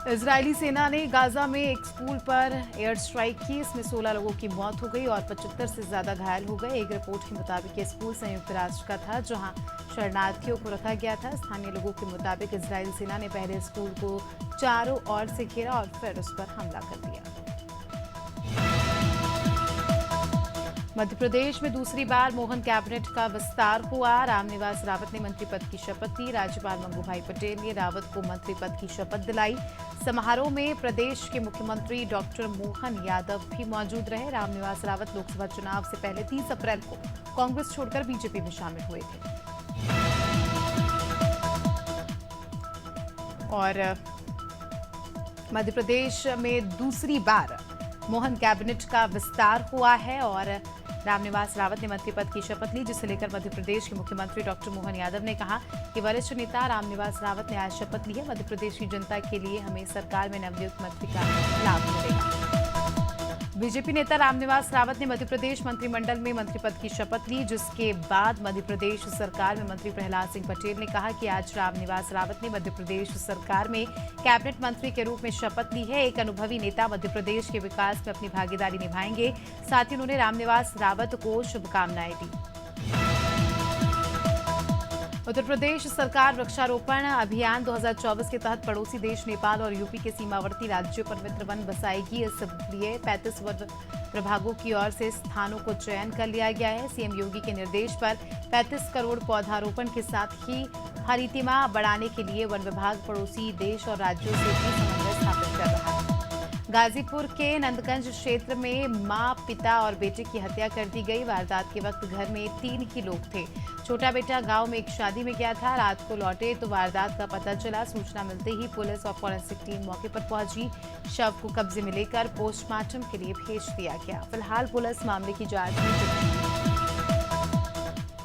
Israeli सेना ने Gaza में एक स्कूल पर एयर स्ट्राइक की। इसमें 16 लोगों की मौत हो गई और 75 से ज्यादा घायल हो गए। एक रिपोर्ट के मुताबिक ये स्कूल संयुक्त राष्ट्र का था, जहां शरणार्थियों को रखा गया था। स्थानीय लोगों के मुताबिक इजरायली सेना ने पहले स्कूल को चारों ओर से घेरा और फिर उस पर हमला कर दिया। मध्य प्रदेश में दूसरी बार मोहन कैबिनेट का विस्तार हुआ। रामनिवास रावत ने मंत्री पद की शपथ ली। राज्यपाल मंगूभाई पटेल ने रावत को मंत्री पद की शपथ दिलाई। समारोह में प्रदेश के मुख्यमंत्री डॉक्टर मोहन यादव भी मौजूद रहे। रामनिवास रावत लोकसभा चुनाव से पहले 30 अप्रैल को कांग्रेस छोड़कर बीजेपी में शामिल हुए थे। और मध्य प्रदेश में दूसरी बार मोहन कैबिनेट का विस्तार हुआ है और रामनिवास रावत ने मंत्री पद की शपथ ली, जिसे लेकर मध्य प्रदेश के मुख्यमंत्री डॉक्टर मोहन यादव ने कहा कि वरिष्ठ नेता रामनिवास रावत ने आज शपथ ली है। मध्य प्रदेश की जनता के लिए हमें सरकार में नवनियुक्त मंत्री का लाभ मिलेगा। बीजेपी नेता रामनिवास रावत ने मध्य प्रदेश मंत्रिमंडल में मंत्री पद की शपथ ली, जिसके बाद मध्य प्रदेश सरकार में मंत्री प्रहलाद सिंह पटेल ने कहा कि आज रामनिवास रावत ने मध्य प्रदेश सरकार में कैबिनेट मंत्री के रूप में शपथ ली है। एक अनुभवी नेता मध्य प्रदेश के विकास में अपनी भागीदारी निभाएंगे। साथ ही उन्होंने रामनिवास रावत को शुभकामनाएं दी। उत्तर प्रदेश सरकार वृक्षारोपण अभियान 2024 के तहत पड़ोसी देश नेपाल और यूपी के सीमावर्ती राज्यों पर मित्र वन बसाएगी। इस लिए 35 वन प्रभागों की ओर से स्थानों को चयन कर लिया गया है। सीएम योगी के निर्देश पर 35 करोड़ पौधारोपण के साथ ही हरितिमा बढ़ाने के लिए वन विभाग पड़ोसी देश और राज्यों से भी समन्वय स्थापित कर रहा है। गाजीपुर के नंदगंज क्षेत्र में मां, पिता और बेटे की हत्या कर दी गई। वारदात के वक्त घर में 3 ही लोग थे। छोटा बेटा गांव में एक शादी में गया था। रात को लौटे तो वारदात का पता चला। सूचना मिलते ही पुलिस और फॉरेंसिक टीम मौके पर पहुंची। शव को कब्जे में लेकर पोस्टमार्टम के लिए भेज दिया गया। फिलहाल पुलिस मामले की जांच में जुटी है।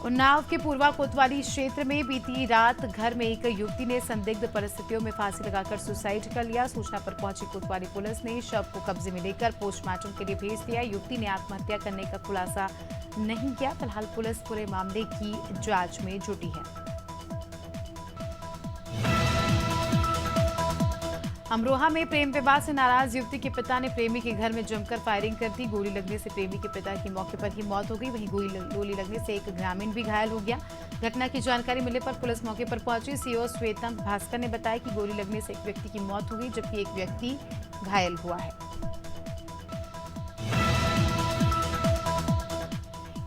उन्नाव के पूर्वा कोतवाली क्षेत्र में बीती रात घर में एक युवती ने संदिग्ध परिस्थितियों में फांसी लगाकर सुसाइड कर लिया। सूचना पर पहुंची कोतवाली पुलिस ने शव को कब्जे में लेकर पोस्टमार्टम के लिए भेज दिया। युवती ने आत्महत्या करने का खुलासा नहीं किया। फिलहाल पुलिस पूरे मामले की जांच में जुटी है। अमरोहा में प्रेम विवाह से नाराज युवती के पिता ने प्रेमी के घर में जमकर फायरिंग कर दी। गोली लगने से प्रेमी के पिता की मौके पर ही मौत हो गई। वहीं गोली लगने से एक ग्रामीण भी घायल हो गया। घटना की जानकारी मिलने पर पुलिस मौके पर पहुंची। सीओ श्वेतम भास्कर ने बताया कि गोली लगने से एक व्यक्ति की मौत हो गई, जबकि एक व्यक्ति घायल हुआ है।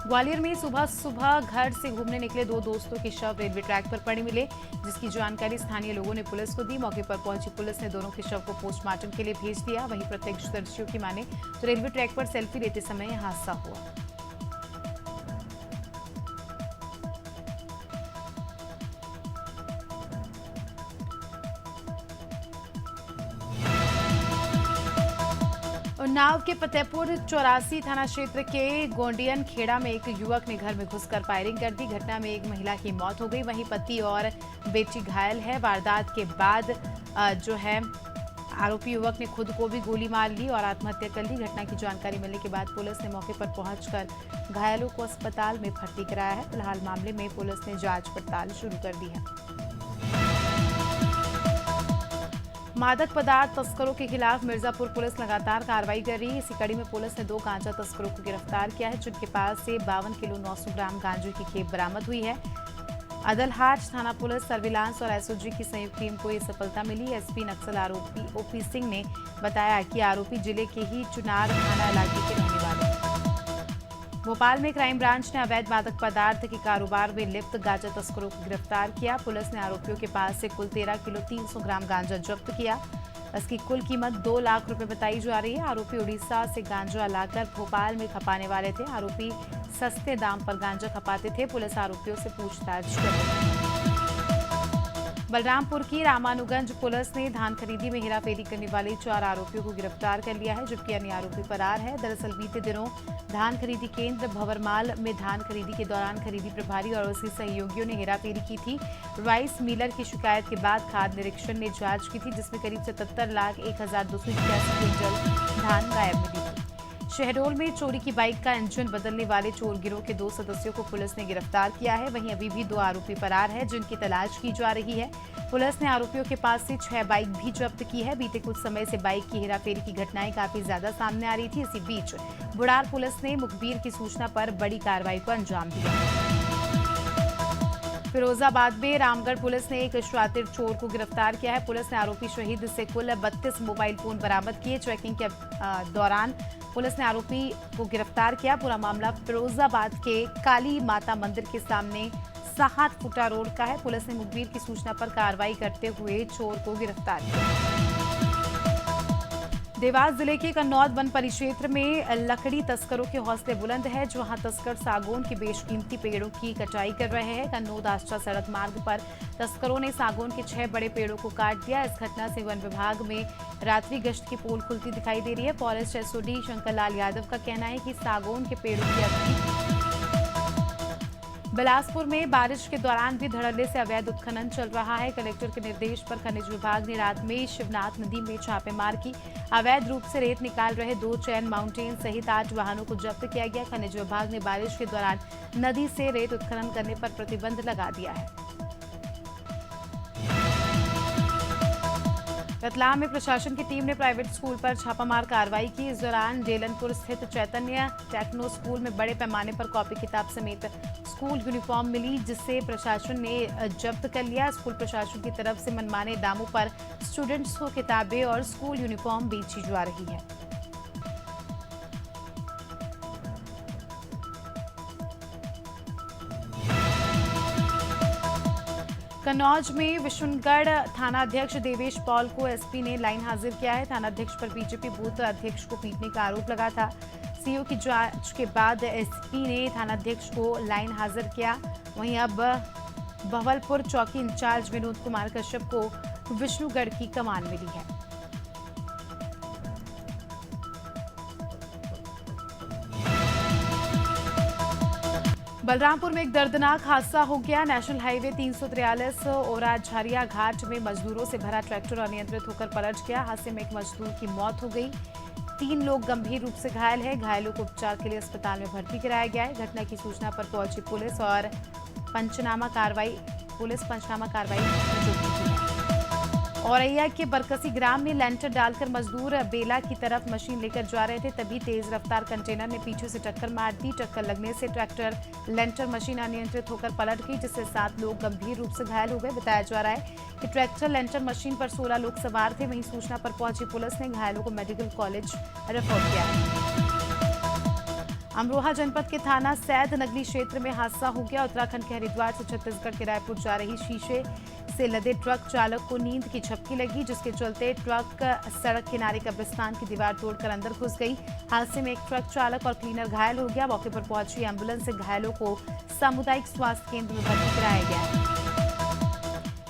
ग्वालियर में सुबह घर से घूमने निकले 2 दोस्तों के शव रेलवे ट्रैक पर पड़े मिले, जिसकी जानकारी स्थानीय लोगों ने पुलिस को दी। मौके पर पहुंची पुलिस ने दोनों के शव को पोस्टमार्टम के लिए भेज दिया। वहीं प्रत्यक्षदर्शियों की माने तो रेलवे ट्रैक पर सेल्फी लेते समय यह हादसा हुआ। उन्नाव के फतेहपुर 84 थाना क्षेत्र के गोंडियन खेड़ा में एक युवक ने घर में घुसकर फायरिंग कर दी। घटना में एक महिला की मौत हो गई। वहीं पति और बेटी घायल है। वारदात के बाद आरोपी युवक ने खुद को भी गोली मार ली और आत्महत्या कर ली। घटना की जानकारी मिलने के बाद पुलिस ने मौके पर पहुंचकर घायलों को अस्पताल में भर्ती कराया है। फिलहाल मामले में पुलिस ने जांच पड़ताल शुरू कर दी है। मादक पदार्थ तस्करों के खिलाफ मिर्जापुर पुलिस लगातार कार्रवाई कर रही है। इसी कड़ी में पुलिस ने 2 गांजा तस्करों को गिरफ्तार किया है, जिनके पास से 52 किलो 900 ग्राम गांजे की खेप बरामद हुई है। अदलहाट थाना पुलिस सर्विलांस और एसओजी की संयुक्त टीम को ये सफलता मिली। एसपी नक्सल आरोपी ओपी सिंह ने बताया कि आरोपी जिले के ही चुनार थाना इलाके के रहने वाले हैं। भोपाल में क्राइम ब्रांच ने अवैध मादक पदार्थ के कारोबार में लिप्त गांजा तस्करों को गिरफ्तार किया। पुलिस ने आरोपियों के पास से कुल 13 किलो 300 ग्राम गांजा जब्त किया। इसकी कुल कीमत 2 लाख रुपए बताई जा रही है। आरोपी उड़ीसा से गांजा लाकर भोपाल में खपाने वाले थे। आरोपी सस्ते दाम पर गांजा खपाते थे। पुलिस आरोपियों से पूछताछ कर रही है। बलरामपुर की रामानुगंज पुलिस ने धान खरीदी में हेराफेरी करने वाले 4 आरोपियों को गिरफ्तार कर लिया है, जबकि अन्य आरोपी फरार है। दरअसल बीते दिनों धान खरीदी केंद्र भंवरमाल में धान खरीदी के दौरान खरीदी प्रभारी और उसके सहयोगियों ने हेराफेरी की थी। राइस मिलर की शिकायत के बाद खाद्य निरीक्षण ने जांच की थी, जिसमें करीब 77 लाख 1,281 क्विंटल धान गायब मिली थी। शहडोल में चोरी की बाइक का इंजन बदलने वाले चोर गिरोह के 2 सदस्यों को पुलिस ने गिरफ्तार किया है। वहीं अभी भी 2 आरोपी फरार हैं, जिनकी तलाश की जा रही है। पुलिस ने आरोपियों के पास से 6 बाइक भी जब्त की है। बीते कुछ समय से बाइक की हेराफेरी की घटनाएं काफी ज्यादा सामने आ रही थी। इसी बीच बुढ़ार पुलिस ने मुखबिर की सूचना पर बड़ी कार्रवाई को अंजाम दिया। फिरोजाबाद में रामगढ़ पुलिस ने एक शातिर चोर को गिरफ्तार किया है। पुलिस ने आरोपी शहीद से कुल 32 मोबाइल फोन बरामद किए। चेकिंग के दौरान पुलिस ने आरोपी को गिरफ्तार किया। पूरा मामला फिरोजाबाद के काली माता मंदिर के सामने 7 फुटा रोड का है। पुलिस ने मुखबिर की सूचना पर कार्रवाई करते हुए चोर को गिरफ्तार किया। देवास जिले के कन्नौद वन परिक्षेत्र में लकड़ी तस्करों के हौसले बुलंद है, जहां तस्कर सागौन के बेशकीमती पेड़ों की कटाई कर रहे हैं। कन्नौद आष्टा सड़क मार्ग पर तस्करों ने सागौन के 6 बड़े पेड़ों को काट दिया। इस घटना से वन विभाग में रात्रि गश्त की पोल खुलती दिखाई दे रही है। फॉरेस्ट एसओडी शंकरलाल यादव का कहना है कि सागौन के पेड़ों की अवधि। बिलासपुर में बारिश के दौरान भी धड़ल्ले से अवैध उत्खनन चल रहा है। कलेक्टर के निर्देश पर खनिज विभाग ने रात में शिवनाथ नदी में छापेमार की। अवैध रूप से रेत निकाल रहे 2 चैन माउंटेन सहित 8 वाहनों को जब्त किया गया। खनिज विभाग ने बारिश के दौरान नदी से रेत उत्खनन करने पर प्रतिबंध लगा दिया है। रतलाम में प्रशासन की टीम ने प्राइवेट स्कूल पर छापामार कार्रवाई की। इस दौरान जेलनपुर स्थित चैतन्य टेक्नो स्कूल में बड़े पैमाने पर कॉपी किताब समेत स्कूल यूनिफॉर्म मिली, जिसे प्रशासन ने जब्त कर लिया। स्कूल प्रशासन की तरफ से मनमाने दामों पर स्टूडेंट्स को किताबें और स्कूल यूनिफॉर्म बेची जा रही है। कन्नौज में विशुनगढ़ थानाध्यक्ष देवेश पॉल को एसपी ने लाइन हाजिर किया है। थानाध्यक्ष पर बीजेपी बूथ अध्यक्ष को पीटने का आरोप लगा था। सीओ की जांच के बाद एसपी ने थानाध्यक्ष को लाइन हाजिर किया। वहीं अब बहवलपुर चौकी इंचार्ज विनोद कुमार कश्यप को विष्णुगढ़ की कमान मिली है। बलरामपुर में एक दर्दनाक हादसा हो गया। नेशनल हाईवे 343 ओरा झरिया घाट में मजदूरों से भरा ट्रैक्टर अनियंत्रित होकर पलट गया। हादसे में एक मजदूर की मौत हो गई। 3 लोग गंभीर रूप से घायल हैं। घायलों को उपचार के लिए अस्पताल में भर्ती कराया गया है। घटना की सूचना पर पहुंची पुलिस पंचनामा कार्रवाई में जुट चुकी है। औरैया के बरकसी ग्राम में लेंटर डालकर मजदूर बेला की तरफ मशीन लेकर जा रहे थे, तभी तेज रफ्तार कंटेनर ने पीछे से टक्कर मार दी। टक्कर लगने से ट्रैक्टर लेंटर मशीन अनियंत्रित होकर पलट गई, जिससे 7 लोग गंभीर रूप से घायल हो गए। बताया जा रहा है कि ट्रैक्टर लेंटर मशीन पर 16 लोग सवार थे। वहीं सूचना पर पहुंची पुलिस ने घायलों को मेडिकल कॉलेज रेफर किया है। अमरोहा जनपद के थाना सैद नगरी क्षेत्र में हादसा हो गया। उत्तराखंड के हरिद्वार से छत्तीसगढ़ के रायपुर जा रही शीशे से लदे ट्रक चालक को नींद की झपकी लगी, जिसके चलते ट्रक सड़क किनारे कब्रिस्तान की दीवार तोड़कर अंदर घुस गई। हादसे में एक ट्रक चालक और क्लीनर घायल हो गया। मौके पर पहुंची एम्बुलेंस से घायलों को सामुदायिक स्वास्थ्य केंद्र में भर्ती कराया गया।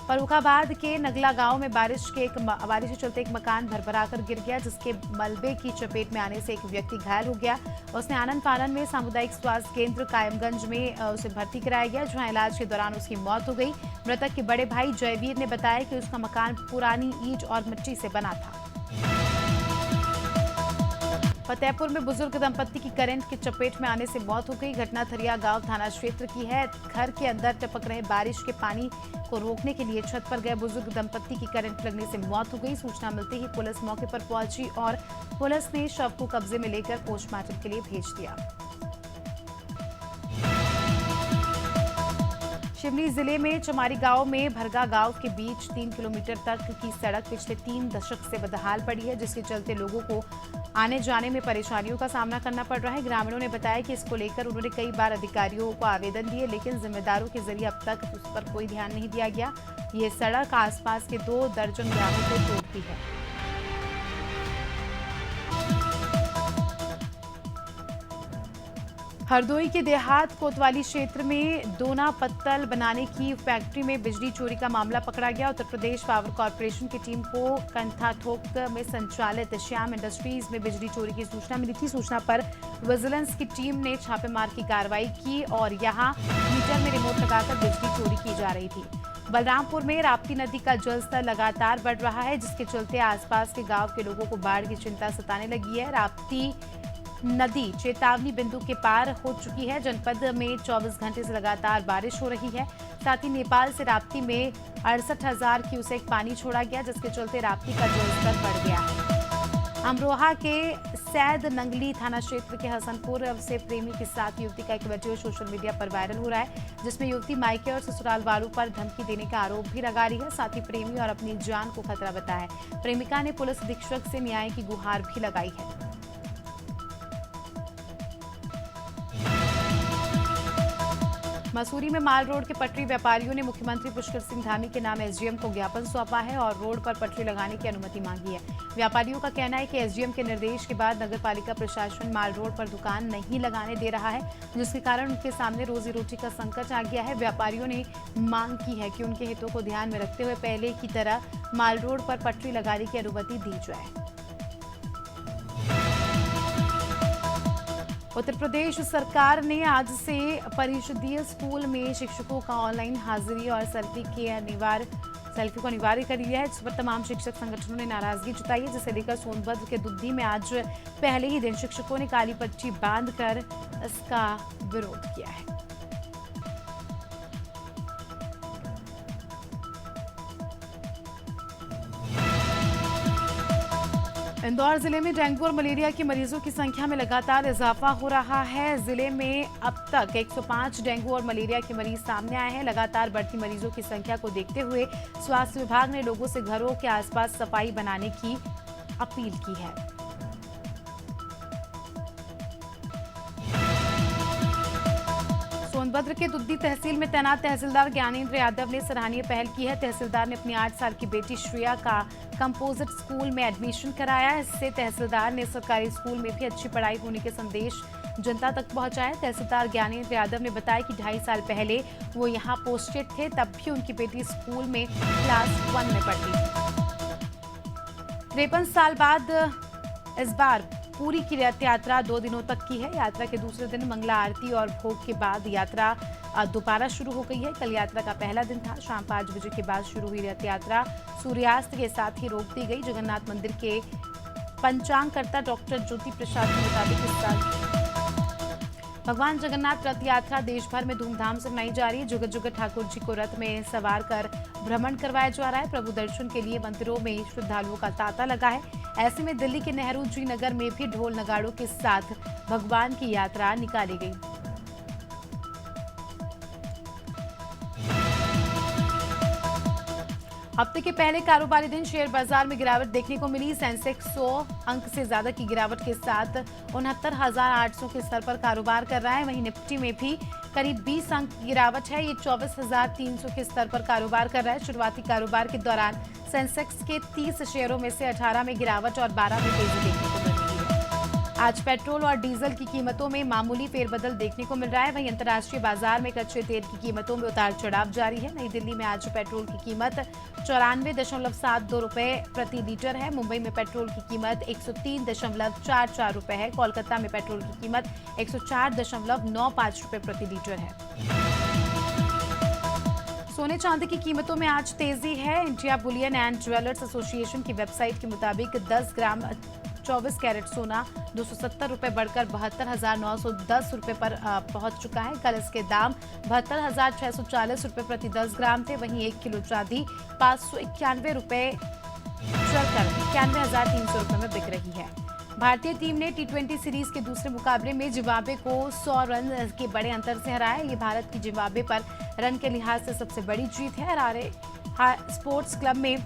फर्रुखाबाद के नगला गांव में बारिश से चलते एक मकान भरभराकर गिर गया, जिसके मलबे की चपेट में आने से एक व्यक्ति घायल हो गया। उसने आनंद फानन में सामुदायिक स्वास्थ्य केंद्र कायमगंज में उसे भर्ती कराया गया, जहां इलाज के दौरान उसकी मौत हो गई। मृतक के बड़े भाई जयवीर ने बताया कि उसका मकान पुरानी ईंट और मिट्टी से बना था। फतेहपुर में बुजुर्ग दंपत्ति की करंट की चपेट में आने से मौत हो गई। घटना थरिया गांव थाना क्षेत्र की है। घर के अंदर टपक रहे बारिश के पानी को रोकने के लिए छत पर गए बुजुर्ग दंपत्ति की करंट लगने से मौत हो गई। सूचना मिलते ही पुलिस मौके पर पहुंची और पुलिस ने शव को कब्जे में लेकर पोस्टमार्टम के लिए भेज दिया। शिवनी जिले में चमारी गांव में भरगा गांव के बीच 3 किलोमीटर तक की सड़क पिछले 3 दशक से बदहाल पड़ी है, जिसके चलते लोगों को आने जाने में परेशानियों का सामना करना पड़ रहा है। ग्रामीणों ने बताया कि इसको लेकर उन्होंने कई बार अधिकारियों को आवेदन दिए, लेकिन जिम्मेदारों के जरिए अब तक उस पर कोई ध्यान नहीं दिया गया। ये सड़क आसपास के 2 दर्जन ग्रामों को जोड़ती है। हरदोई के देहात कोतवाली क्षेत्र में दोना पत्तल बनाने की फैक्ट्री में बिजली चोरी का मामला पकड़ा गया। उत्तर प्रदेश पावर कॉर्पोरेशन की टीम को कंथाथोक में संचालित श्याम इंडस्ट्रीज में बिजली चोरी की सूचना मिली थी। सूचना पर विजिलेंस की टीम ने छापेमार की कार्रवाई की और यहां मीटर में रिमोट लगाकर बिजली चोरी की जा रही थी। बलरामपुर में राप्ती नदी का जलस्तर लगातार बढ़ रहा है, जिसके चलते आसपास के गांव के लोगों को बाढ़ की चिंता सताने लगी है। राप्ती नदी चेतावनी बिंदु के पार हो चुकी है। जनपद में 24 घंटे से लगातार बारिश हो रही है। साथ ही नेपाल से राप्ती में 68,000 क्यूसेक पानी छोड़ा गया, जिसके चलते राप्ती का जलस्तर बढ़ गया है। अमरोहा के सैद नंगली थाना क्षेत्र के हसनपुर से प्रेमी के साथ युवती का एक वीडियो सोशल मीडिया पर वायरल हो रहा है, जिसमें युवती मायके और ससुराल वालों पर धमकी देने का आरोप भी लगा रही है। साथ ही प्रेमी और अपनी जान को खतरा बताया है। प्रेमिका ने पुलिस अधीक्षक से न्याय की गुहार भी लगाई है। मसूरी में माल रोड के पटरी व्यापारियों ने मुख्यमंत्री पुष्कर सिंह धामी के नाम एसडीएम को ज्ञापन सौंपा है और रोड पर पटरी लगाने की अनुमति मांगी है। व्यापारियों का कहना है कि एसडीएम के निर्देश के बाद नगरपालिका प्रशासन माल रोड पर दुकान नहीं लगाने दे रहा है, जिसके कारण उनके सामने रोजी रोटी का संकट आ गया है। व्यापारियों ने मांग की है कि उनके हितों को ध्यान में रखते हुए पहले की तरह माल रोड पर पटरी लगाने की अनुमति दी जाए। उत्तर प्रदेश सरकार ने आज से परिषदीय स्कूल में शिक्षकों का ऑनलाइन हाजिरी और सेल्फी को अनिवार्य कर दिया है। जिस पर तमाम शिक्षक संगठनों ने नाराजगी जताई है, जिसे लेकर सोनभद्र के दुद्दी में आज पहले ही दिन शिक्षकों ने काली पट्टी बांधकर इसका विरोध किया है। इंदौर जिले में डेंगू और मलेरिया के मरीजों की संख्या में लगातार इजाफा हो रहा है। जिले में अब तक 105 डेंगू और मलेरिया के मरीज सामने आए हैं। लगातार बढ़ती मरीजों की संख्या को देखते हुए स्वास्थ्य विभाग ने लोगों से घरों के आसपास सफाई बनाने की अपील की है। सोनभद्र के दुद्दी तहसील में तैनात तहसीलदार ज्ञानेंद्र यादव ने सराहनीय पहल की है। तहसीलदार ने अपनी 8 साल की बेटी श्रेया का कंपोजिट स्कूल में एडमिशन कराया। इससे तहसीलदार ने सरकारी स्कूल में भी अच्छी पढ़ाई होने के संदेश जनता तक पहुंचाया। तहसीलदार ज्ञानेंद्र यादव ने बताया कि 2.5 साल पहले वो यहाँ पोस्टेड थे, तब भी उनकी बेटी स्कूल में क्लास 1 में पढ़ती थी। 53 साल बाद इस बार पूरी की रथ यात्रा 2 दिनों तक की है। यात्रा के दूसरे दिन मंगला आरती और भोग के बाद यात्रा दोबारा शुरू हो गई है। कल यात्रा का पहला दिन था। शाम 5 बजे के बाद शुरू हुई रथ यात्रा सूर्यास्त के साथ ही रोक दी गई। जगन्नाथ मंदिर के पंचांगकर्ता डॉक्टर ज्योति प्रसाद के मुताबिक इस साल भगवान जगन्नाथ रथ यात्रा देश भर में धूमधाम से मनाई जा रही है। जुगत जुगत ठाकुर जी को रथ में सवार कर भ्रमण करवाया जा रहा है। प्रभु दर्शन के लिए मंदिरों में श्रद्धालुओं का तांता लगा है। ऐसे में दिल्ली के नेहरू जी नगर में भी ढोल नगाड़ों के साथ भगवान की यात्रा निकाली गई। हफ्ते के पहले कारोबारी दिन शेयर बाजार में गिरावट देखने को मिली। सेंसेक्स 100 अंक से ज्यादा की गिरावट के साथ 69,800 के स्तर पर कारोबार कर रहा है। वहीं निफ्टी में भी करीब 20 अंक की गिरावट है। ये 24,300 के स्तर पर कारोबार कर रहा है। शुरुआती कारोबार के दौरान सेंसेक्स के 30 शेयरों में से 18 में गिरावट और 12 में तेजी देखने को मिल रही है। आज पेट्रोल और डीजल की कीमतों में मामूली फेरबदल देखने को मिल रहा है। वहीं अंतर्राष्ट्रीय बाजार में कच्चे तेल की कीमतों में उतार चढ़ाव जारी है। नई दिल्ली में आज पेट्रोल की कीमत 94.72 रुपए प्रति लीटर है। मुंबई में पेट्रोल की कीमत 103.44 रुपए है। कोलकाता में पेट्रोल की कीमत 104.95 रुपए प्रति लीटर है। सोने चांदी की कीमतों में आज तेजी है। India Boolean and jewellers association की वेबसाइट के मुताबिक 10 ग्राम 24 कैरेट सोना 270 रुपए बढ़कर 72,910 रुपए पर पहुंच चुका है। कल इसके दाम 72,640 रुपए प्रति 10 ग्राम थे। वहीं 1 किलो चांदी 591 रुपए चढ़कर 91,300 रुपए में बिक रही है। भारतीय टीम ने टी20 सीरीज के दूसरे मुकाबले में जिम्बाब्वे को 100 रन के बड़े अंतर से हराया। ये भारत की जिम्बाब्वे पर रन के लिहाज से सबसे बड़ी जीत है। हरारे स्पोर्ट्स क्लब में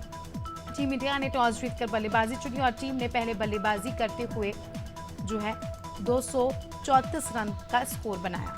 टीम इंडिया ने टॉस जीतकर बल्लेबाजी चुनी और टीम ने पहले बल्लेबाजी करते हुए 234 रन का स्कोर बनाया।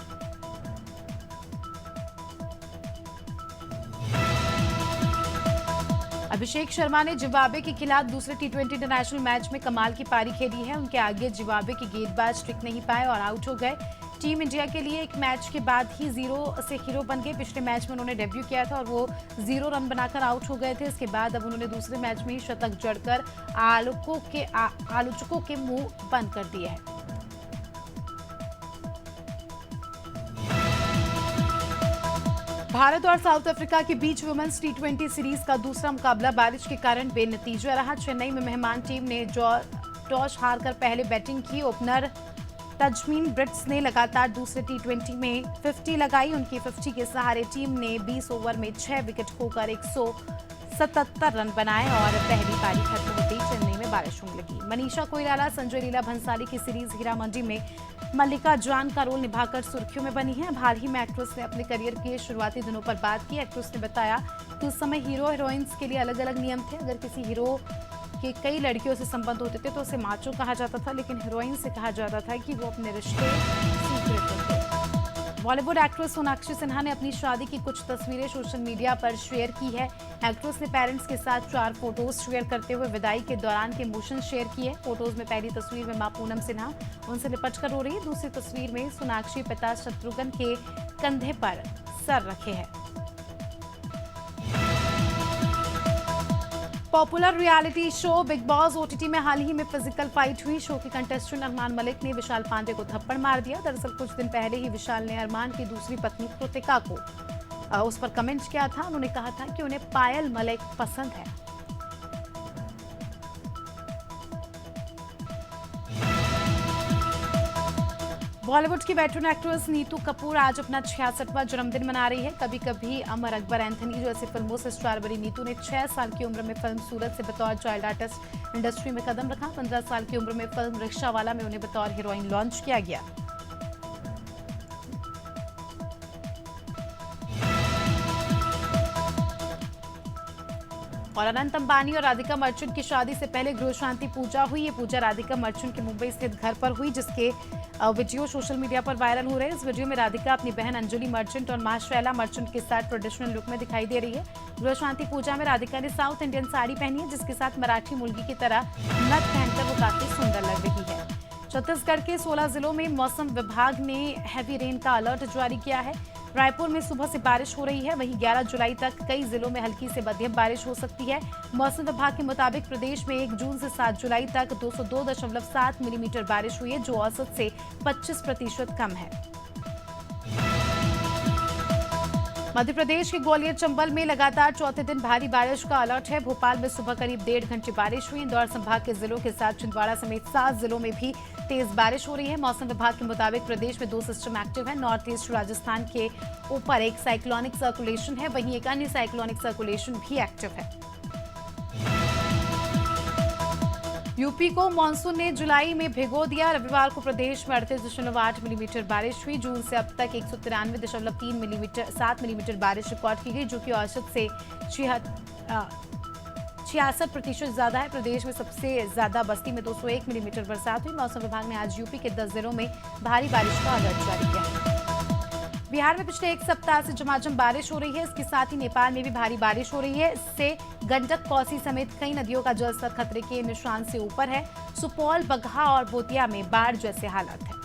अभिषेक शर्मा ने जिम्बाब्वे के खिलाफ दूसरे टी20 इंटरनेशनल मैच में कमाल की पारी खेली है। उनके आगे जिम्बाब्वे के गेंदबाज टिक नहीं पाए और आउट हो गए। टीम इंडिया के लिए एक मैच के बाद ही 0 से हीरो बन गए। पिछले मैच में उन्होंने डेब्यू किया था और वो 0 रन बनाकर आउट हो गए थे। इसके बाद अब उन्होंने दूसरे मैच में ही शतक जड़कर आलोचकों के मुंह बंद कर दिए हैं। भारत और साउथ अफ्रीका के बीच वुमेन्स टी20 सीरीज का दूसरा मुकाबला बारिश के कारण बेनतीजा रहा। चेन्नई में मेहमान टीम ने टॉस हारकर पहले बैटिंग की। ओपनर तजमीन ब्रिट्स ने लगातार दूसरे टी20 में 50 लगाई। उनकी 50 के सहारे टीम ने 20 ओवर में 6 विकेट खोकर 177 रन बनाए और पहली पारी खत्म होते ही चेन्नई में बारिश होने लगी। मनीषा कोइराला संजय लीला भंसाली की सीरीज हीरा मंडी में मल्लिका जान का रोल निभाकर सुर्खियों में बनी है। हाल ही में एक्ट्रेस ने अपने करियर के शुरुआती दिनों पर बात की। एक्ट्रेस ने बताया कि उस समय हीरो हीरोइंस के लिए अलग अलग नियम थे। अगर किसी हीरो के कई लड़कियों से संबंध होते थे तो उसे माचो कहा जाता था, लेकिन हीरोइन से कहा जाता था कि वो अपने रिश्ते सीक्रेट रखते। बॉलीवुड एक्ट्रेस सोनाक्षी सिन्हा ने अपनी शादी की कुछ तस्वीरें सोशल मीडिया पर शेयर की है। एक्ट्रेस ने पेरेंट्स के साथ 4 फोटोज शेयर करते हुए विदाई के दौरान के इमोशन शेयर किए। फोटोज में पहली तस्वीर में मां पूनम सिन्हा उनसे लिपटकर रो रही है। दूसरी तस्वीर में सोनाक्षी पिता शत्रुघ्न के कंधे पर सर रखे हैं। Popular reality show big boss OTT में हाल ही में फिजिकल फाइट हुई। शो के कंटेस्टेंट अरमान मलिक ने विशाल पांडे को थप्पड़ मार दिया। दरअसल कुछ दिन पहले ही विशाल ने अरमान की दूसरी पत्नी कृतिका को उस पर कमेंट किया था। उन्होंने कहा था कि उन्हें पायल मलिक पसंद है। बॉलीवुड की वेटरन एक्ट्रेस नीतू कपूर आज अपना 66वां जन्मदिन मना रही है। कभी कभी अमर अकबर एंथनी जैसी फिल्मों से स्टार बनी नीतू ने 6 साल की उम्र में फिल्म सूरत से बतौर चाइल्ड आर्टिस्ट इंडस्ट्री में कदम रखा। 15 साल की उम्र में फिल्म रिक्शावाला में उन्हें बतौर हीरोइन लॉन्च किया गया। और अनंत अंबानी और राधिका मर्चेंट की शादी से पहले गृह शांति पूजा हुई। ये पूजा राधिका मर्चेंट के मुंबई स्थित घर पर हुई, जिसके वीडियो सोशल मीडिया पर वायरल हो रहे हैं। इस वीडियो में राधिका अपनी बहन अंजलि मर्चेंट और मां शैला मर्चेंट के साथ ट्रेडिशनल लुक में दिखाई दे रही है। गृह शांति पूजा में राधिका ने साउथ इंडियन साड़ी पहनी है, जिसके साथ मराठी मुर्गी की तरह नथ पहनकर वो काफी सुंदर लग रही है। छत्तीसगढ़ के 16 जिलों में मौसम विभाग ने हैवी रेन का अलर्ट जारी किया है। रायपुर में सुबह से बारिश हो रही है। वहीं 11 जुलाई तक कई जिलों में हल्की से मध्यम बारिश हो सकती है। मौसम विभाग के मुताबिक प्रदेश में 1 जून से 7 जुलाई तक 202.7 मिलीमीटर बारिश हुई है, जो औसत से 25% कम है। मध्य प्रदेश के ग्वालियर चंबल में लगातार चौथे दिन भारी बारिश का अलर्ट है। भोपाल में सुबह करीब 1.5 घंटे बारिश हुई। इंदौर संभाग के जिलों के साथ छिंदवाड़ा समेत 7 जिलों में भी तेज बारिश हो रही है। मौसम विभाग के मुताबिक प्रदेश में 2 सिस्टम एक्टिव है। नॉर्थ ईस्ट राजस्थान के ऊपर एक साइक्लोनिक सर्कुलेशन है, वहीं एक अन्य साइक्लोनिक सर्कुलेशन भी एक्टिव है। यूपी को मानसून ने जुलाई में भिगो दिया। रविवार को प्रदेश में 38.8 मिलीमीटर बारिश हुई। जून से अब तक 193.7 मिलीमीटर बारिश रिकॉर्ड की गई, जो कि औसत से 66% ज्यादा है। प्रदेश में सबसे ज्यादा बस्ती में 201 मिलीमीटर बरसात हुई। मौसम विभाग ने आज यूपी के 10 जिलों में भारी बारिश का अलर्ट जारी किया है। बिहार में पिछले 1 सप्ताह से झमाझम बारिश हो रही है। इसके साथ ही नेपाल में भी भारी बारिश हो रही है। इससे गंडक, कोसी समेत कई नदियों का जलस्तर खतरे के निशान से ऊपर है। सुपौल, बगहा और बोतिया में बाढ़ जैसे हालात हैं।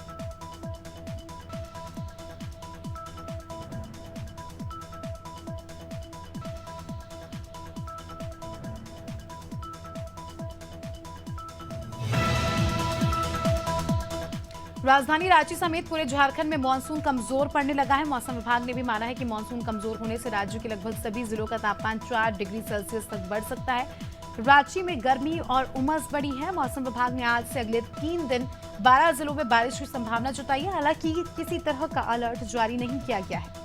राजधानी रांची समेत पूरे झारखंड में मानसून कमजोर पड़ने लगा है। मौसम विभाग ने भी माना है कि मानसून कमजोर होने से राज्य के लगभग सभी जिलों का तापमान 4 डिग्री सेल्सियस तक बढ़ सकता है। रांची में गर्मी और उमस बढ़ी है। मौसम विभाग ने आज से अगले 3 दिन 12 जिलों में बारिश की संभावना जताई है। हालांकि किसी तरह का अलर्ट जारी नहीं किया गया है।